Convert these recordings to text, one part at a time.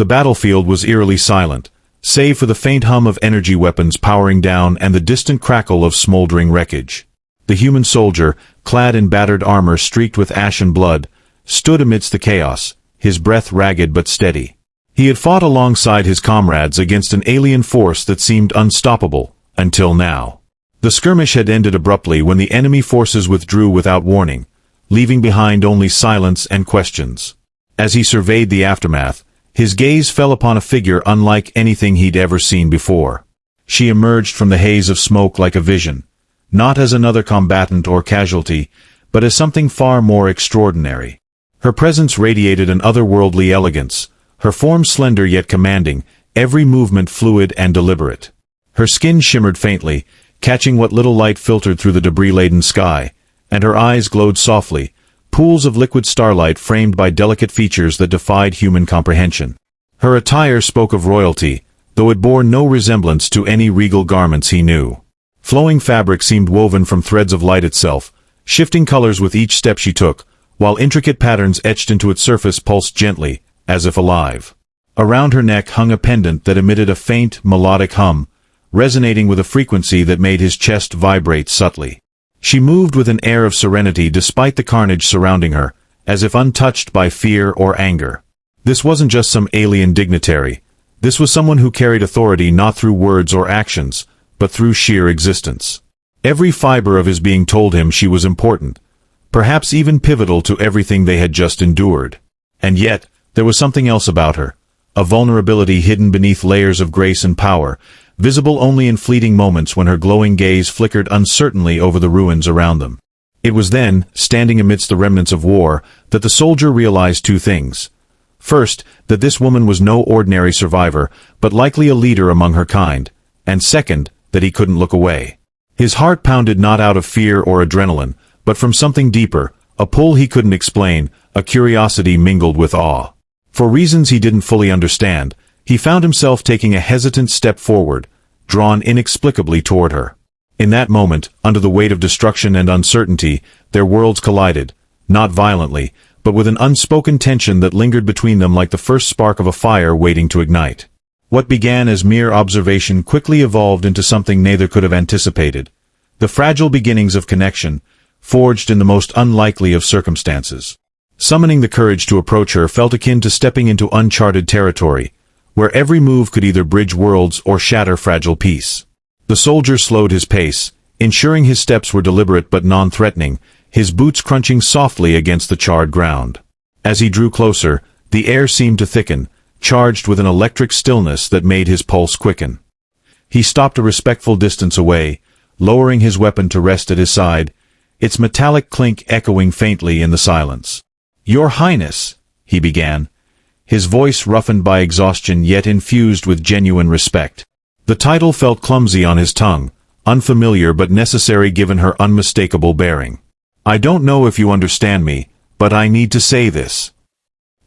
The battlefield was eerily silent, save for the faint hum of energy weapons powering down and the distant crackle of smoldering wreckage. The human soldier, clad in battered armor streaked with ashen blood, stood amidst the chaos, his breath ragged but steady. He had fought alongside his comrades against an alien force that seemed unstoppable, until now. The skirmish had ended abruptly when the enemy forces withdrew without warning, leaving behind only silence and questions. As he surveyed the aftermath, his gaze fell upon a figure unlike anything he'd ever seen before. She emerged from the haze of smoke like a vision, not as another combatant or casualty, but as something far more extraordinary. Her presence radiated an otherworldly elegance, her form slender yet commanding, every movement fluid and deliberate. Her skin shimmered faintly, catching what little light filtered through the debris-laden sky, and her eyes glowed softly, pools of liquid starlight framed by delicate features that defied human comprehension. Her attire spoke of royalty, though it bore no resemblance to any regal garments he knew. Flowing fabric seemed woven from threads of light itself, shifting colors with each step she took, while intricate patterns etched into its surface pulsed gently, as if alive. Around her neck hung a pendant that emitted a faint, melodic hum, resonating with a frequency that made his chest vibrate subtly. She moved with an air of serenity despite the carnage surrounding her, as if untouched by fear or anger. This wasn't just some alien dignitary. This was someone who carried authority not through words or actions, but through sheer existence. Every fiber of his being told him she was important, perhaps even pivotal to everything they had just endured. And yet, there was something else about her, a vulnerability hidden beneath layers of grace and power, visible only in fleeting moments when her glowing gaze flickered uncertainly over the ruins around them. It was then, standing amidst the remnants of war, that the soldier realized two things. First, that this woman was no ordinary survivor, but likely a leader among her kind, and second, that he couldn't look away. His heart pounded not out of fear or adrenaline, but from something deeper, a pull he couldn't explain, a curiosity mingled with awe. For reasons he didn't fully understand, he found himself taking a hesitant step forward, drawn inexplicably toward her. In that moment, under the weight of destruction and uncertainty, their worlds collided, not violently, but with an unspoken tension that lingered between them like the first spark of a fire waiting to ignite. What began as mere observation quickly evolved into something neither could have anticipated. The fragile beginnings of connection, forged in the most unlikely of circumstances. Summoning the courage to approach her felt akin to stepping into uncharted territory, where every move could either bridge worlds or shatter fragile peace. The soldier slowed his pace, ensuring his steps were deliberate but non-threatening, his boots crunching softly against the charred ground. As he drew closer, the air seemed to thicken, charged with an electric stillness that made his pulse quicken. He stopped a respectful distance away, lowering his weapon to rest at his side, its metallic clink echoing faintly in the silence. "Your Highness," he began, his voice roughened by exhaustion yet infused with genuine respect. The title felt clumsy on his tongue, unfamiliar but necessary given her unmistakable bearing. "I don't know if you understand me, but I need to say this."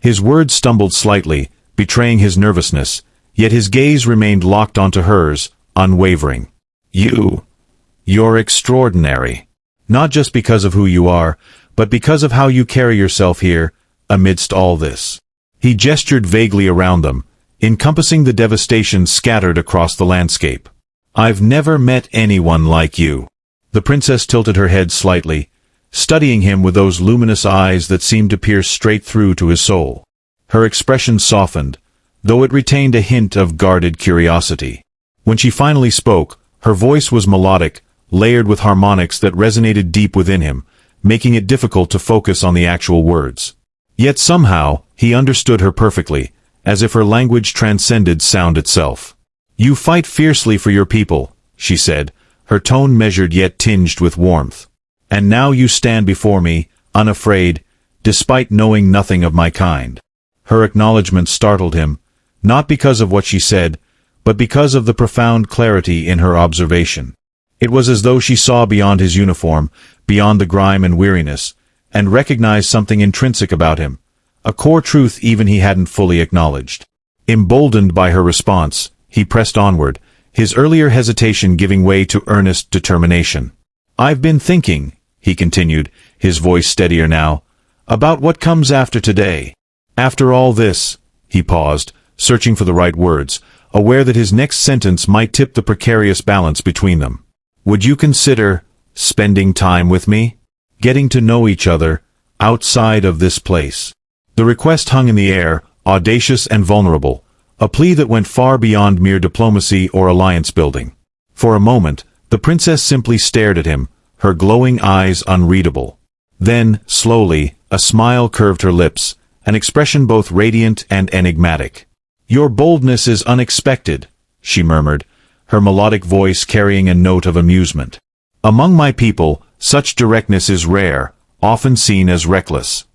His words stumbled slightly, betraying his nervousness, yet his gaze remained locked onto hers, unwavering. You're extraordinary. Not just because of who you are, but because of how you carry yourself here, amidst all this. He gestured vaguely around them, encompassing the devastation scattered across the landscape. "I've never met anyone like you." The princess tilted her head slightly, studying him with those luminous eyes that seemed to pierce straight through to his soul. Her expression softened, though it retained a hint of guarded curiosity. When she finally spoke, her voice was melodic, layered with harmonics that resonated deep within him, making it difficult to focus on the actual words. Yet somehow, he understood her perfectly, as if her language transcended sound itself. "You fight fiercely for your people," she said, her tone measured yet tinged with warmth. "And now you stand before me, unafraid, despite knowing nothing of my kind." Her acknowledgement startled him, not because of what she said, but because of the profound clarity in her observation. It was as though she saw beyond his uniform, beyond the grime and weariness, and recognized something intrinsic about him, a core truth even he hadn't fully acknowledged. Emboldened by her response, he pressed onward, his earlier hesitation giving way to earnest determination. "I've been thinking," he continued, his voice steadier now, "about what comes after today. After all this," he paused, searching for the right words, aware that his next sentence might tip the precarious balance between them. "Would you consider spending time with me? Getting to know each other outside of this place?" The request hung in the air, audacious and vulnerable, a plea that went far beyond mere diplomacy or alliance building. For a moment, the princess simply stared at him, her glowing eyes unreadable. Then, slowly, a smile curved her lips, an expression both radiant and enigmatic. "Your boldness is unexpected," she murmured, her melodic voice carrying a note of amusement. "Among my people, such directness is rare, often seen as reckless."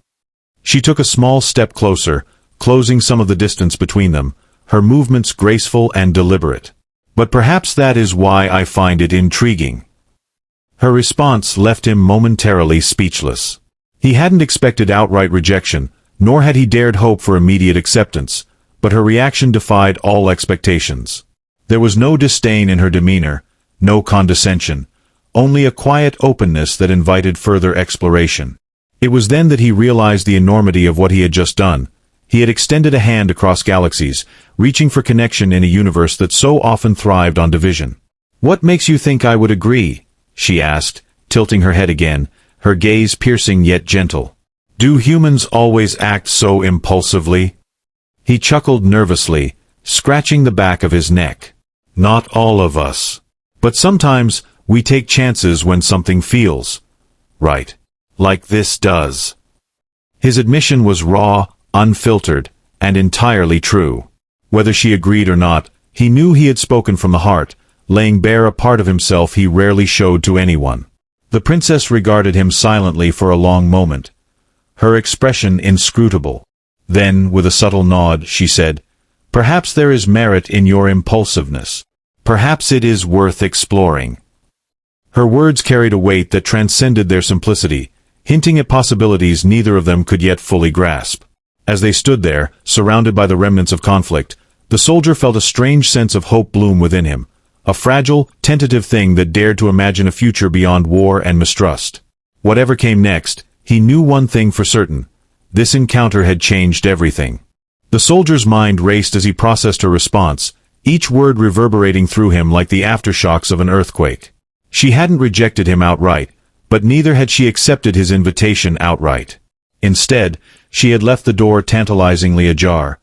She took a small step closer, closing some of the distance between them, her movements graceful and deliberate. "But perhaps that is why I find it intriguing." Her response left him momentarily speechless. He hadn't expected outright rejection, nor had he dared hope for immediate acceptance, but her reaction defied all expectations. There was no disdain in her demeanor, no condescension, only a quiet openness that invited further exploration. It was then that he realized the enormity of what he had just done. He had extended a hand across galaxies, reaching for connection in a universe that so often thrived on division. "What makes you think I would agree?" she asked, tilting her head again, her gaze piercing yet gentle. "Do humans always act so impulsively?" He chuckled nervously, scratching the back of his neck. "Not all of us. But sometimes we take chances when something feels right. Like this does." His admission was raw, unfiltered, and entirely true. Whether she agreed or not, he knew he had spoken from the heart, laying bare a part of himself he rarely showed to anyone. The princess regarded him silently for a long moment, her expression inscrutable. Then, with a subtle nod, she said, "Perhaps there is merit in your impulsiveness. Perhaps it is worth exploring." Her words carried a weight that transcended their simplicity, hinting at possibilities neither of them could yet fully grasp. As they stood there, surrounded by the remnants of conflict, the soldier felt a strange sense of hope bloom within him, a fragile, tentative thing that dared to imagine a future beyond war and mistrust. Whatever came next, he knew one thing for certain: this encounter had changed everything. The soldier's mind raced as he processed her response, each word reverberating through him like the aftershocks of an earthquake. She hadn't rejected him outright, but neither had she accepted his invitation outright. Instead, she had left the door tantalizingly ajar,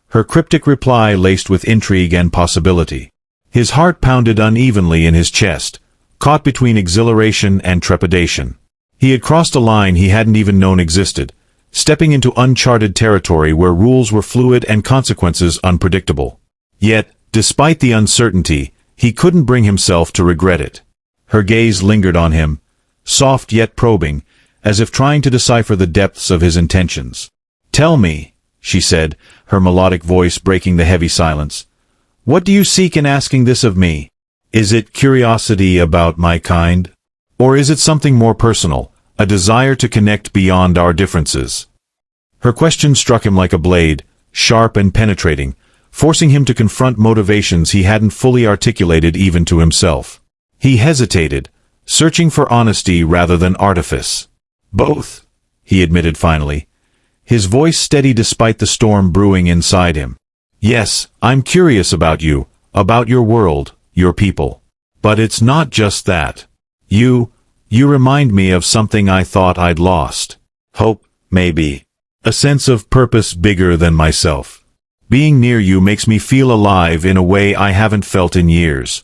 her cryptic reply laced with intrigue and possibility. His heart pounded unevenly in his chest, caught between exhilaration and trepidation. He had crossed a line he hadn't even known existed, stepping into uncharted territory where rules were fluid and consequences unpredictable. Yet, despite the uncertainty, he couldn't bring himself to regret it. Her gaze lingered on him, soft yet probing, as if trying to decipher the depths of his intentions. "Tell me," she said, her melodic voice breaking the heavy silence, "what do you seek in asking this of me? Is it curiosity about my kind? Or is it something more personal, a desire to connect beyond our differences?" Her question struck him like a blade, sharp and penetrating, forcing him to confront motivations he hadn't fully articulated even to himself. He hesitated, searching for honesty rather than artifice. "Both," he admitted finally, his voice steady despite the storm brewing inside him. "Yes, I'm curious about you, about your world, your people. But it's not just that. You remind me of something I thought I'd lost. Hope, maybe. A sense of purpose bigger than myself. Being near you makes me feel alive in a way I haven't felt in years."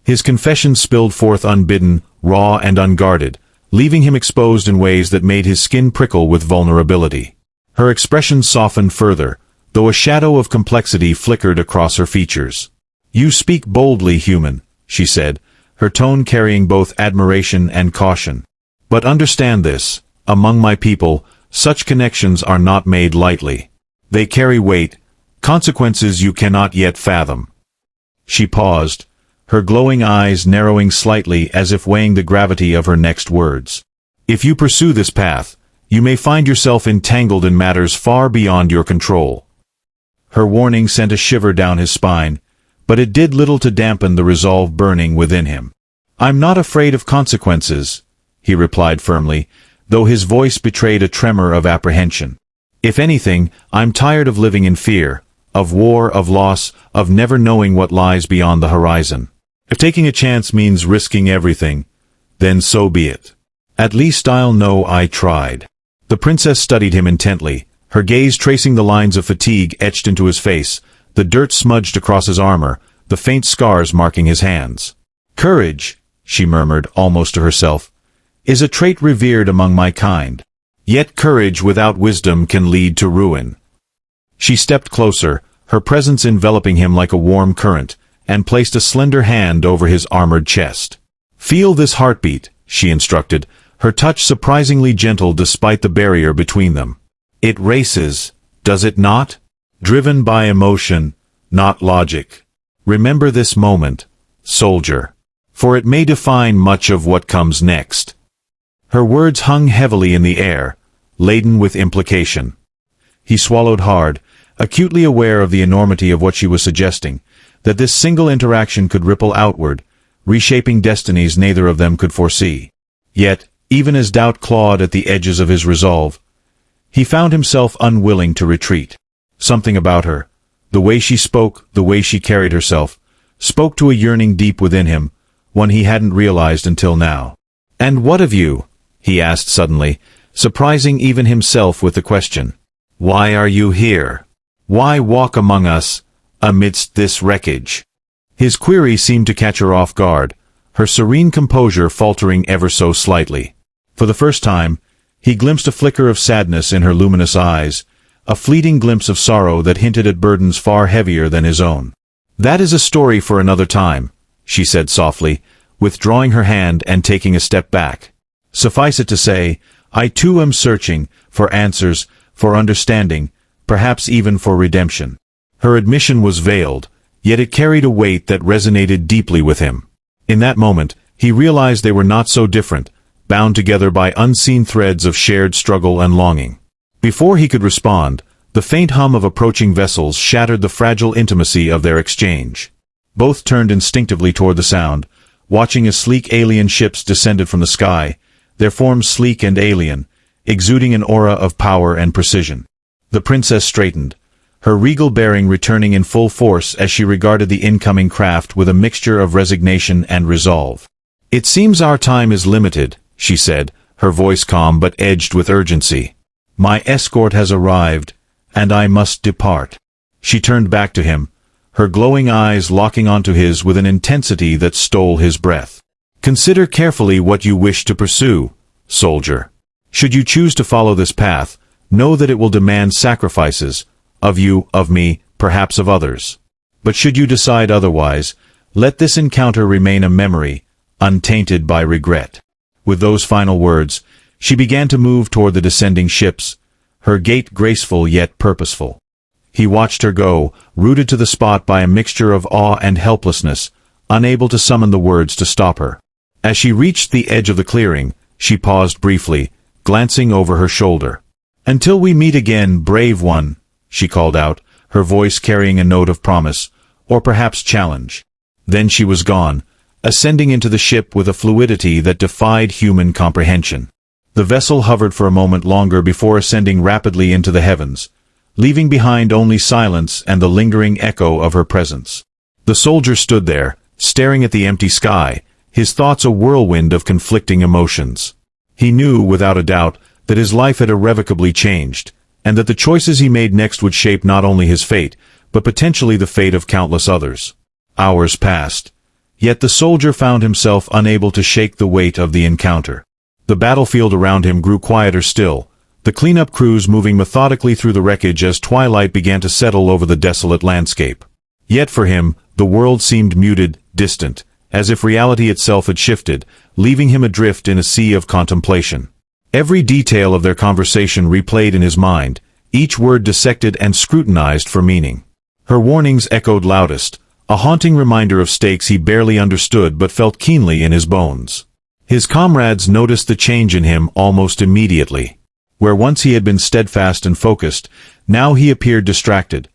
His confession spilled forth unbidden, raw and unguarded, leaving him exposed in ways that made his skin prickle with vulnerability. Her expression softened further, though a shadow of complexity flickered across her features. "You speak boldly, human," she said, her tone carrying both admiration and caution. "But understand this, among my people, such connections are not made lightly. They carry weight, consequences you cannot yet fathom." She paused, her glowing eyes narrowing slightly as if weighing the gravity of her next words. "If you pursue this path, you may find yourself entangled in matters far beyond your control." Her warning sent a shiver down his spine, but it did little to dampen the resolve burning within him. "I'm not afraid of consequences," he replied firmly, though his voice betrayed a tremor of apprehension. "If anything, I'm tired of living in fear, of war, of loss, of never knowing what lies beyond the horizon. If taking a chance means risking everything, then so be it. At least I'll know I tried. The princess studied him intently, her gaze tracing the lines of fatigue etched into his face, the dirt smudged across his armor, the faint scars marking his hands. Courage, she murmured, almost to herself, is a trait revered among my kind. Yet courage without wisdom can lead to ruin. She stepped closer, her presence enveloping him like a warm current, and placed a slender hand over his armored chest. Feel this heartbeat, she instructed, her touch surprisingly gentle despite the barrier between them. It races, does it not? Driven by emotion, not logic. Remember this moment, soldier, for it may define much of what comes next. Her words hung heavily in the air, laden with implication. He swallowed hard, acutely aware of the enormity of what she was suggesting, that this single interaction could ripple outward, reshaping destinies neither of them could foresee. Yet, even as doubt clawed at the edges of his resolve, he found himself unwilling to retreat. Something about her, the way she spoke, the way she carried herself, spoke to a yearning deep within him, one he hadn't realized until now. "And what of you?" he asked suddenly, surprising even himself with the question. "Why are you here? Why walk among us, amidst this wreckage?" His query seemed to catch her off guard, her serene composure faltering ever so slightly. For the first time, he glimpsed a flicker of sadness in her luminous eyes, a fleeting glimpse of sorrow that hinted at burdens far heavier than his own. "That is a story for another time," she said softly, withdrawing her hand and taking a step back. "Suffice it to say, I too am searching for answers, for understanding, perhaps even for redemption." Her admission was veiled, yet it carried a weight that resonated deeply with him. In that moment, he realized they were not so different, bound together by unseen threads of shared struggle and longing. Before he could respond, the faint hum of approaching vessels shattered the fragile intimacy of their exchange. Both turned instinctively toward the sound, watching as sleek alien ships descended from the sky, their forms sleek and alien, exuding an aura of power and precision. The princess straightened, her regal bearing returning in full force as she regarded the incoming craft with a mixture of resignation and resolve. "It seems our time is limited," she said, her voice calm but edged with urgency. "My escort has arrived, and I must depart." She turned back to him, her glowing eyes locking onto his with an intensity that stole his breath. "Consider carefully what you wish to pursue, soldier. Should you choose to follow this path, know that it will demand sacrifices, of you, of me, perhaps of others. But should you decide otherwise, let this encounter remain a memory, untainted by regret." With those final words, she began to move toward the descending ships, her gait graceful yet purposeful. He watched her go, rooted to the spot by a mixture of awe and helplessness, unable to summon the words to stop her. As she reached the edge of the clearing, she paused briefly, glancing over her shoulder. "Until we meet again, brave one," she called out, her voice carrying a note of promise, or perhaps challenge. Then she was gone, ascending into the ship with a fluidity that defied human comprehension. The vessel hovered for a moment longer before ascending rapidly into the heavens, leaving behind only silence and the lingering echo of her presence. The soldier stood there, staring at the empty sky, his thoughts a whirlwind of conflicting emotions. He knew, without a doubt, that his life had irrevocably changed, and that the choices he made next would shape not only his fate, but potentially the fate of countless others. Hours passed. Yet the soldier found himself unable to shake the weight of the encounter. The battlefield around him grew quieter still, the cleanup crews moving methodically through the wreckage as twilight began to settle over the desolate landscape. Yet for him, the world seemed muted, distant, as if reality itself had shifted, leaving him adrift in a sea of contemplation. Every detail of their conversation replayed in his mind, each word dissected and scrutinized for meaning. Her warnings echoed loudest, a haunting reminder of stakes he barely understood but felt keenly in his bones. His comrades noticed the change in him almost immediately. Where once he had been steadfast and focused, now he appeared distracted,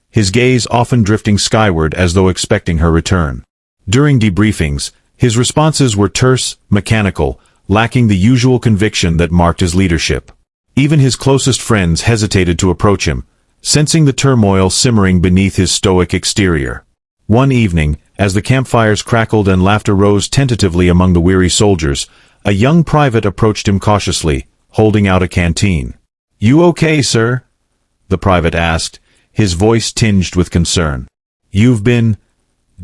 his gaze often drifting skyward as though expecting her return. During debriefings, his responses were terse, mechanical, lacking the usual conviction that marked his leadership. Even his closest friends hesitated to approach him, sensing the turmoil simmering beneath his stoic exterior. One evening, as the campfires crackled and laughter rose tentatively among the weary soldiers, a young private approached him cautiously, holding out a canteen. "You okay, sir?" the private asked, his voice tinged with concern. "You've been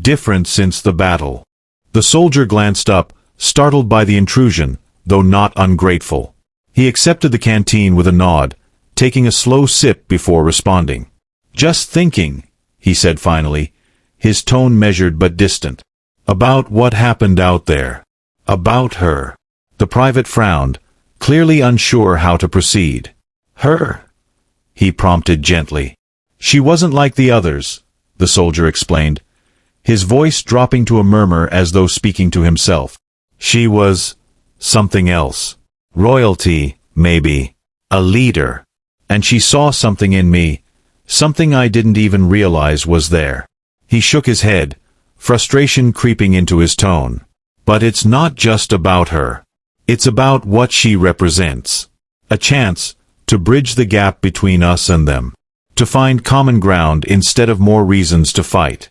different since the battle." The soldier glanced up, startled by the intrusion, though not ungrateful. He accepted the canteen with a nod, taking a slow sip before responding. "Just thinking," he said finally, his tone measured but distant. "About what happened out there. About her." The private frowned, clearly unsure how to proceed. "Her?" he prompted gently. "She wasn't like the others," the soldier explained, his voice dropping to a murmur as though speaking to himself. "She was something else. Royalty, maybe. A leader. And she saw something in me, something I didn't even realize was there." He shook his head, frustration creeping into his tone. "But it's not just about her. It's about what she represents. A chance to bridge the gap between us and them. To find common ground instead of more reasons to fight."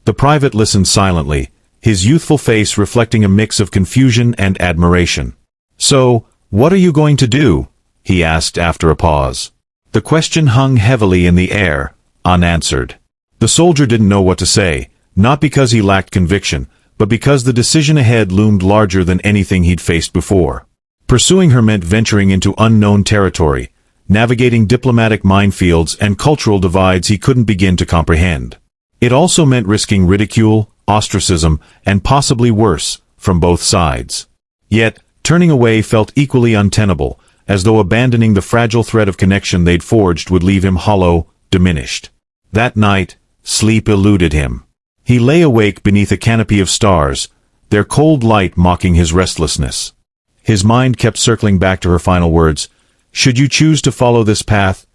The private listened silently, his youthful face reflecting a mix of confusion and admiration. "So, what are you going to do?" he asked after a pause. The question hung heavily in the air, unanswered. The soldier didn't know what to say, not because he lacked conviction, but because the decision ahead loomed larger than anything he'd faced before. Pursuing her meant venturing into unknown territory, navigating diplomatic minefields and cultural divides he couldn't begin to comprehend. It also meant risking ridicule, ostracism, and possibly worse, from both sides. Yet, turning away felt equally untenable, as though abandoning the fragile thread of connection they'd forged would leave him hollow, diminished. That night, sleep eluded him. He lay awake beneath a canopy of stars, their cold light mocking his restlessness. His mind kept circling back to her final words. "Should you choose to follow this path?"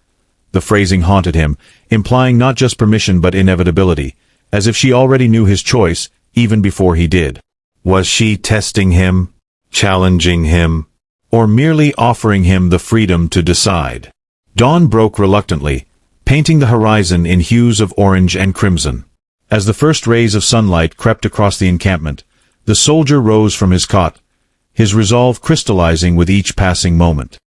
The phrasing haunted him, implying not just permission but inevitability, as if she already knew his choice, even before he did. Was she testing him, challenging him, or merely offering him the freedom to decide? Dawn broke reluctantly, painting the horizon in hues of orange and crimson. As the first rays of sunlight crept across the encampment, the soldier rose from his cot, his resolve crystallizing with each passing moment.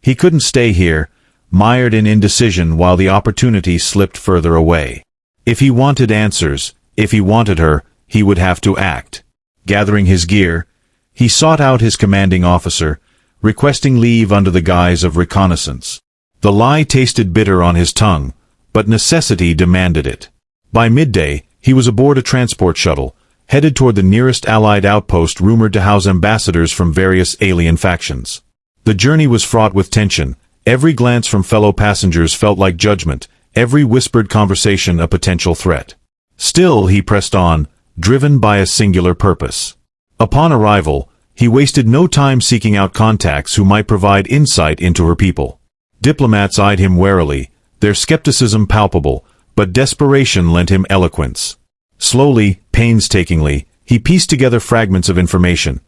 He couldn't stay here, mired in indecision while the opportunity slipped further away. If he wanted answers, if he wanted her, he would have to act. Gathering his gear, he sought out his commanding officer, requesting leave under the guise of reconnaissance. The lie tasted bitter on his tongue, but necessity demanded it. By midday, he was aboard a transport shuttle, headed toward the nearest Allied outpost rumored to house ambassadors from various alien factions. The journey was fraught with tension. Every glance from fellow passengers felt like judgment, every whispered conversation a potential threat. Still he pressed on, driven by a singular purpose. Upon arrival, he wasted no time seeking out contacts who might provide insight into her people. Diplomats eyed him warily, their skepticism palpable, but desperation lent him eloquence. Slowly, painstakingly, he pieced together fragments of information.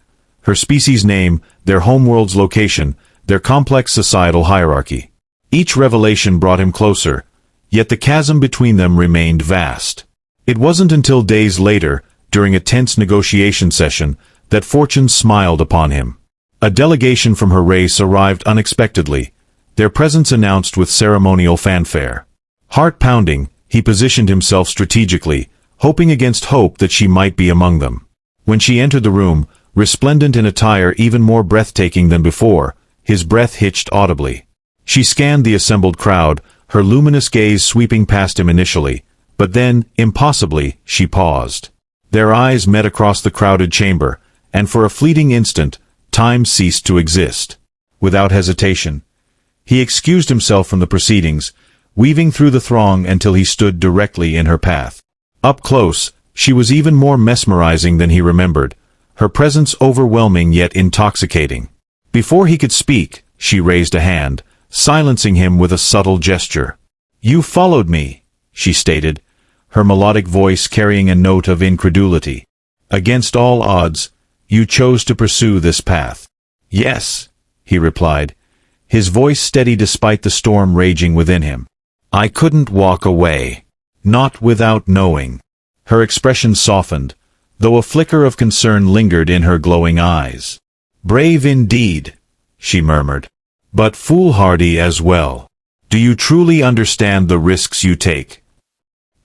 Her species' name, their homeworld's location, their complex societal hierarchy. Each revelation brought him closer, yet the chasm between them remained vast. It wasn't until days later, during a tense negotiation session, that fortune smiled upon him. A delegation from her race arrived unexpectedly, their presence announced with ceremonial fanfare. Heart-pounding, he positioned himself strategically, hoping against hope that she might be among them. When she entered the room, resplendent in attire even more breathtaking than before, his breath hitched audibly. She scanned the assembled crowd, her luminous gaze sweeping past him initially, but then, impossibly, she paused. Their eyes met across the crowded chamber, and for a fleeting instant, time ceased to exist. Without hesitation, he excused himself from the proceedings, weaving through the throng until he stood directly in her path. Up close, she was even more mesmerizing than he remembered, her presence overwhelming yet intoxicating. Before he could speak, she raised a hand, silencing him with a subtle gesture. "You followed me," she stated, her melodic voice carrying a note of incredulity. "Against all odds, you chose to pursue this path." "Yes," he replied, his voice steady despite the storm raging within him. I couldn't walk away. Not without knowing. Her expression softened, though a flicker of concern lingered in her glowing eyes. Brave indeed, she murmured. But foolhardy as well. Do you truly understand the risks you take?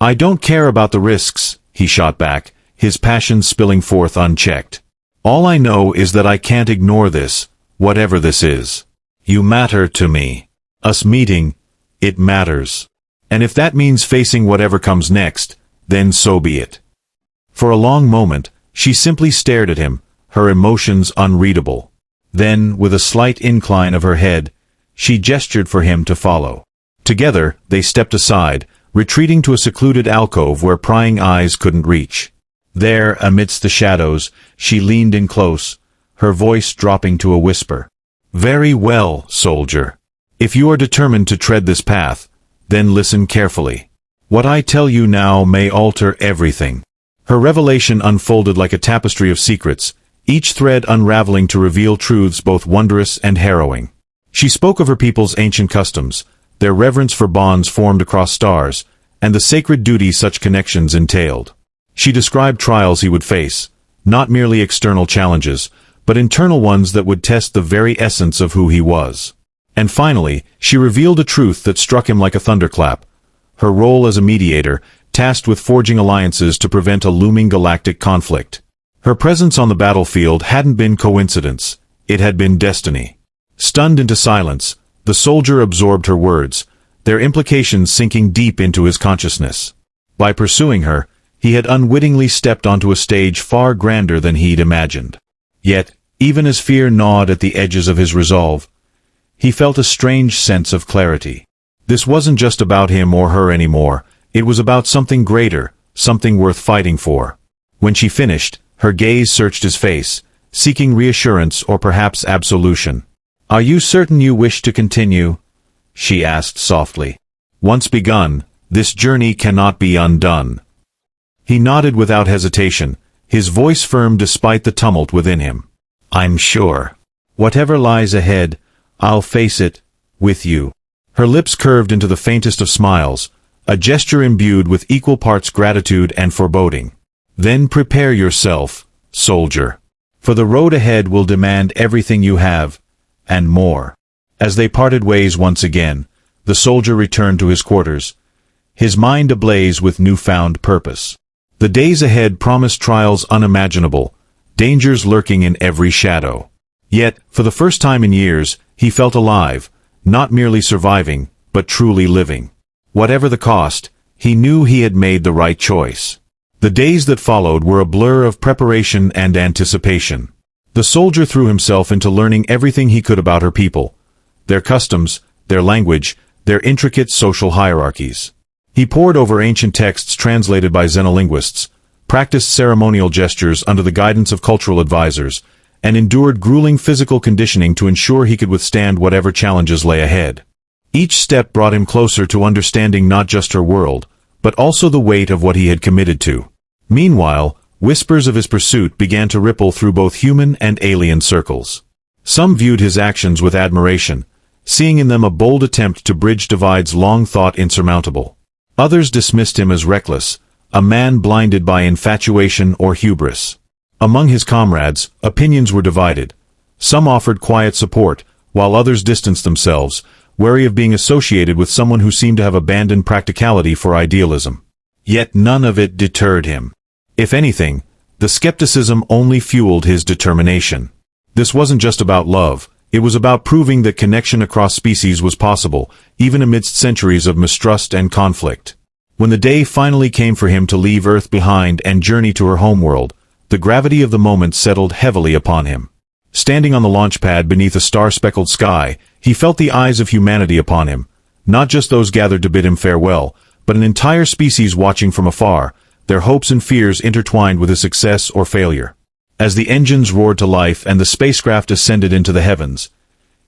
I don't care about the risks, he shot back, his passion spilling forth unchecked. All I know is that I can't ignore this, whatever this is. You matter to me. Us meeting, it matters. And if that means facing whatever comes next, then so be it. For a long moment, she simply stared at him, her emotions unreadable. Then, with a slight incline of her head, she gestured for him to follow. Together, they stepped aside, retreating to a secluded alcove where prying eyes couldn't reach. There, amidst the shadows, she leaned in close, her voice dropping to a whisper. Very well, soldier. If you are determined to tread this path, then listen carefully. What I tell you now may alter everything. Her revelation unfolded like a tapestry of secrets, each thread unraveling to reveal truths both wondrous and harrowing. She spoke of her people's ancient customs, their reverence for bonds formed across stars, and the sacred duty such connections entailed. She described trials he would face, not merely external challenges, but internal ones that would test the very essence of who he was. And finally, she revealed a truth that struck him like a thunderclap. Her role as a mediator, tasked with forging alliances to prevent a looming galactic conflict. Her presence on the battlefield hadn't been coincidence, it had been destiny. Stunned into silence, the soldier absorbed her words, their implications sinking deep into his consciousness. By pursuing her, he had unwittingly stepped onto a stage far grander than he'd imagined. Yet, even as fear gnawed at the edges of his resolve, he felt a strange sense of clarity. This wasn't just about him or her anymore, it was about something greater, something worth fighting for. When she finished, her gaze searched his face, seeking reassurance or perhaps absolution. Are you certain you wish to continue? She asked softly. Once begun, this journey cannot be undone. He nodded without hesitation, his voice firm despite the tumult within him. I'm sure. Whatever lies ahead, I'll face it, with you. Her lips curved into the faintest of smiles, a gesture imbued with equal parts gratitude and foreboding. Then prepare yourself, soldier. For the road ahead will demand everything you have, and more. As they parted ways once again, the soldier returned to his quarters, his mind ablaze with newfound purpose. The days ahead promised trials unimaginable, dangers lurking in every shadow. Yet, for the first time in years, he felt alive, not merely surviving, but truly living. Whatever the cost, he knew he had made the right choice. The days that followed were a blur of preparation and anticipation. The soldier threw himself into learning everything he could about her people, their customs, their language, their intricate social hierarchies. He pored over ancient texts translated by xenolinguists, practiced ceremonial gestures under the guidance of cultural advisors, and endured grueling physical conditioning to ensure he could withstand whatever challenges lay ahead. Each step brought him closer to understanding not just her world, but also the weight of what he had committed to. Meanwhile, whispers of his pursuit began to ripple through both human and alien circles. Some viewed his actions with admiration, seeing in them a bold attempt to bridge divides long thought insurmountable. Others dismissed him as reckless, a man blinded by infatuation or hubris. Among his comrades, opinions were divided. Some offered quiet support, while others distanced themselves, wary of being associated with someone who seemed to have abandoned practicality for idealism. Yet none of it deterred him. If anything, the skepticism only fueled his determination. This wasn't just about love, it was about proving that connection across species was possible, even amidst centuries of mistrust and conflict. When the day finally came for him to leave Earth behind and journey to her homeworld, the gravity of the moment settled heavily upon him. Standing on the launch pad beneath a star-speckled sky, he felt the eyes of humanity upon him, not just those gathered to bid him farewell, but an entire species watching from afar, their hopes and fears intertwined with his success or failure. As the engines roared to life and the spacecraft ascended into the heavens,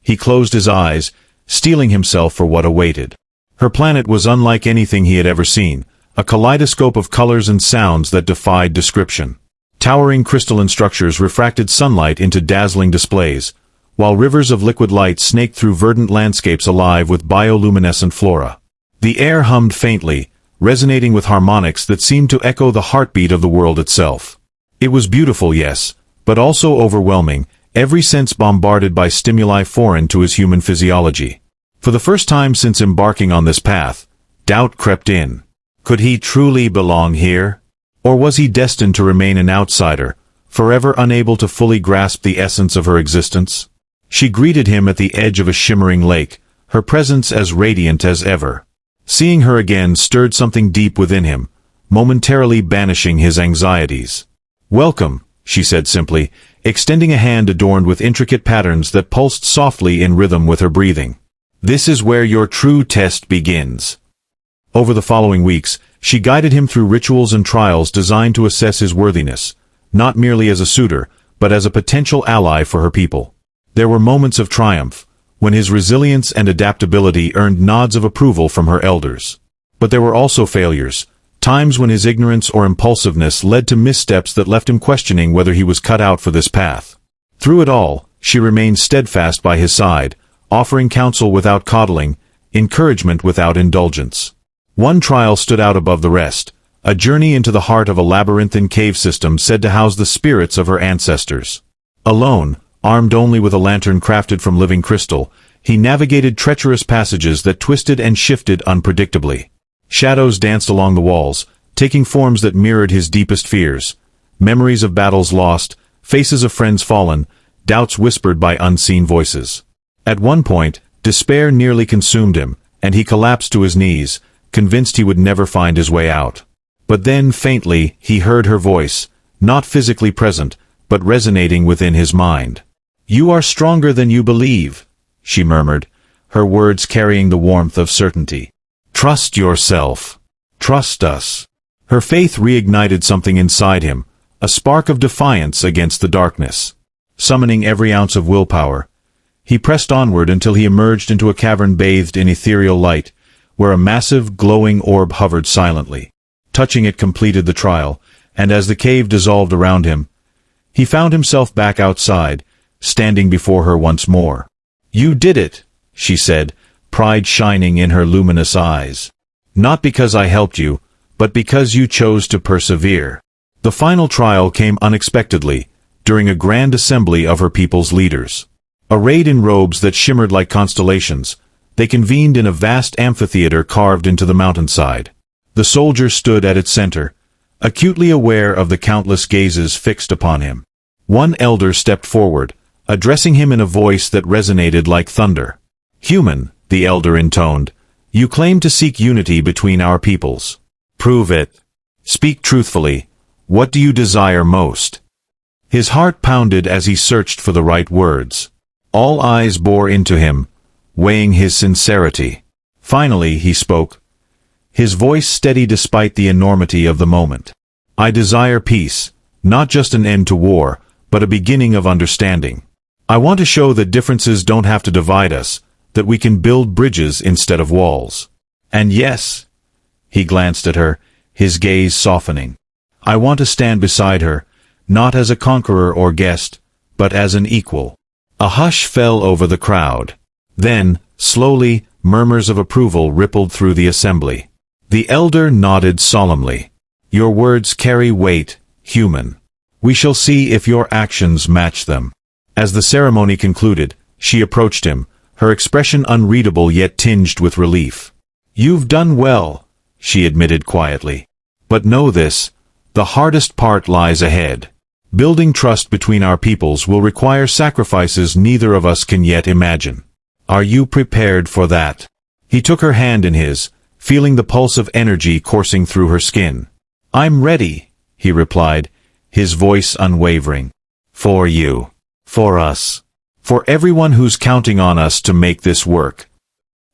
he closed his eyes, steeling himself for what awaited. Her planet was unlike anything he had ever seen, a kaleidoscope of colors and sounds that defied description. Towering crystalline structures refracted sunlight into dazzling displays, while rivers of liquid light snaked through verdant landscapes alive with bioluminescent flora. The air hummed faintly, resonating with harmonics that seemed to echo the heartbeat of the world itself. It was beautiful, yes, but also overwhelming, every sense bombarded by stimuli foreign to his human physiology. For the first time since embarking on this path, doubt crept in. Could he truly belong here? Or was he destined to remain an outsider, forever unable to fully grasp the essence of her existence? She greeted him at the edge of a shimmering lake, her presence as radiant as ever. Seeing her again stirred something deep within him, momentarily banishing his anxieties. "Welcome," she said simply, extending a hand adorned with intricate patterns that pulsed softly in rhythm with her breathing. "This is where your true test begins." Over the following weeks, she guided him through rituals and trials designed to assess his worthiness, not merely as a suitor, but as a potential ally for her people. There were moments of triumph, when his resilience and adaptability earned nods of approval from her elders. But there were also failures, times when his ignorance or impulsiveness led to missteps that left him questioning whether he was cut out for this path. Through it all, she remained steadfast by his side, offering counsel without coddling, encouragement without indulgence. One trial stood out above the rest, a journey into the heart of a labyrinthine cave system said to house the spirits of her ancestors. Alone, armed only with a lantern crafted from living crystal, he navigated treacherous passages that twisted and shifted unpredictably. Shadows danced along the walls, taking forms that mirrored his deepest fears. Memories of battles lost, faces of friends fallen, doubts whispered by unseen voices. At one point, despair nearly consumed him, and he collapsed to his knees, convinced he would never find his way out. But then, faintly, he heard her voice, not physically present, but resonating within his mind. "You are stronger than you believe," she murmured, her words carrying the warmth of certainty. "Trust yourself. Trust us." Her faith reignited something inside him, a spark of defiance against the darkness. Summoning every ounce of willpower, he pressed onward until he emerged into a cavern bathed in ethereal light, where a massive, glowing orb hovered silently. Touching it completed the trial, and as the cave dissolved around him, he found himself back outside, standing before her once more. "You did it," she said, pride shining in her luminous eyes. "Not because I helped you, but because you chose to persevere." The final trial came unexpectedly, during a grand assembly of her people's leaders. Arrayed in robes that shimmered like constellations, they convened in a vast amphitheater carved into the mountainside. The soldier stood at its center, acutely aware of the countless gazes fixed upon him. One elder stepped forward, addressing him in a voice that resonated like thunder. "Human," the elder intoned, "you claim to seek unity between our peoples. Prove it. Speak truthfully. What do you desire most?" His heart pounded as he searched for the right words. All eyes bore into him, weighing his sincerity. Finally he spoke, his voice steady despite the enormity of the moment. "I desire peace, not just an end to war, but a beginning of understanding. I want to show that differences don't have to divide us, that we can build bridges instead of walls. And yes," he glanced at her, his gaze softening, "I want to stand beside her, not as a conqueror or guest, but as an equal." A hush fell over the crowd. Then, slowly, murmurs of approval rippled through the assembly. The elder nodded solemnly. "Your words carry weight, human. We shall see if your actions match them." As the ceremony concluded, she approached him, her expression unreadable yet tinged with relief. "You've done well," she admitted quietly. "But know this, the hardest part lies ahead. Building trust between our peoples will require sacrifices neither of us can yet imagine. Are you prepared for that?" He took her hand in his, feeling the pulse of energy coursing through her skin. "I'm ready," he replied, his voice unwavering. "For you. For us. For everyone who's counting on us to make this work."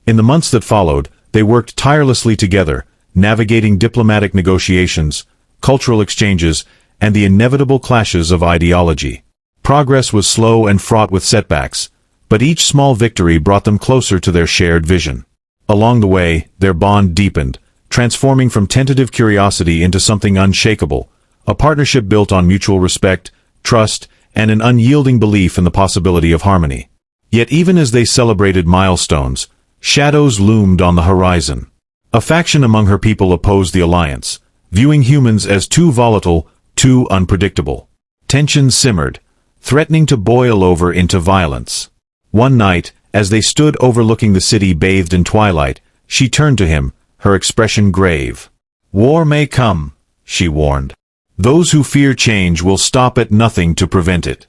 In the months that followed, they worked tirelessly together, navigating diplomatic negotiations, cultural exchanges, and the inevitable clashes of ideology. Progress was slow and fraught with setbacks, but each small victory brought them closer to their shared vision. Along the way, their bond deepened, transforming from tentative curiosity into something unshakable, a partnership built on mutual respect, trust, and an unyielding belief in the possibility of harmony. Yet even as they celebrated milestones, shadows loomed on the horizon. A faction among her people opposed the alliance, viewing humans as too volatile, too unpredictable. Tensions simmered, threatening to boil over into violence. One night, as they stood overlooking the city bathed in twilight, she turned to him, her expression grave. "War may come," she warned. "Those who fear change will stop at nothing to prevent it."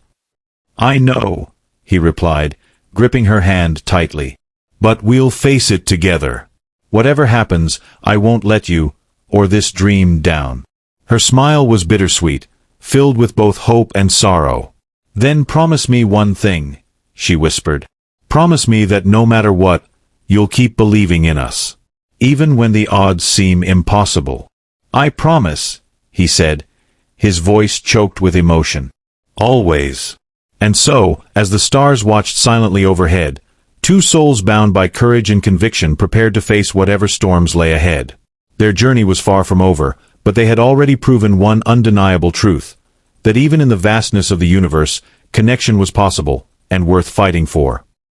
"I know," he replied, gripping her hand tightly. "But we'll face it together. Whatever happens, I won't let you, or this dream, down." Her smile was bittersweet, filled with both hope and sorrow. "Then promise me one thing," she whispered. "Promise me that no matter what, you'll keep believing in us, even when the odds seem impossible." "I promise," he said, his voice choked with emotion. "Always." And so, as the stars watched silently overhead, two souls bound by courage and conviction prepared to face whatever storms lay ahead. Their journey was far from over, but they had already proven one undeniable truth, that even in the vastness of the universe, connection was possible, and worth fighting for.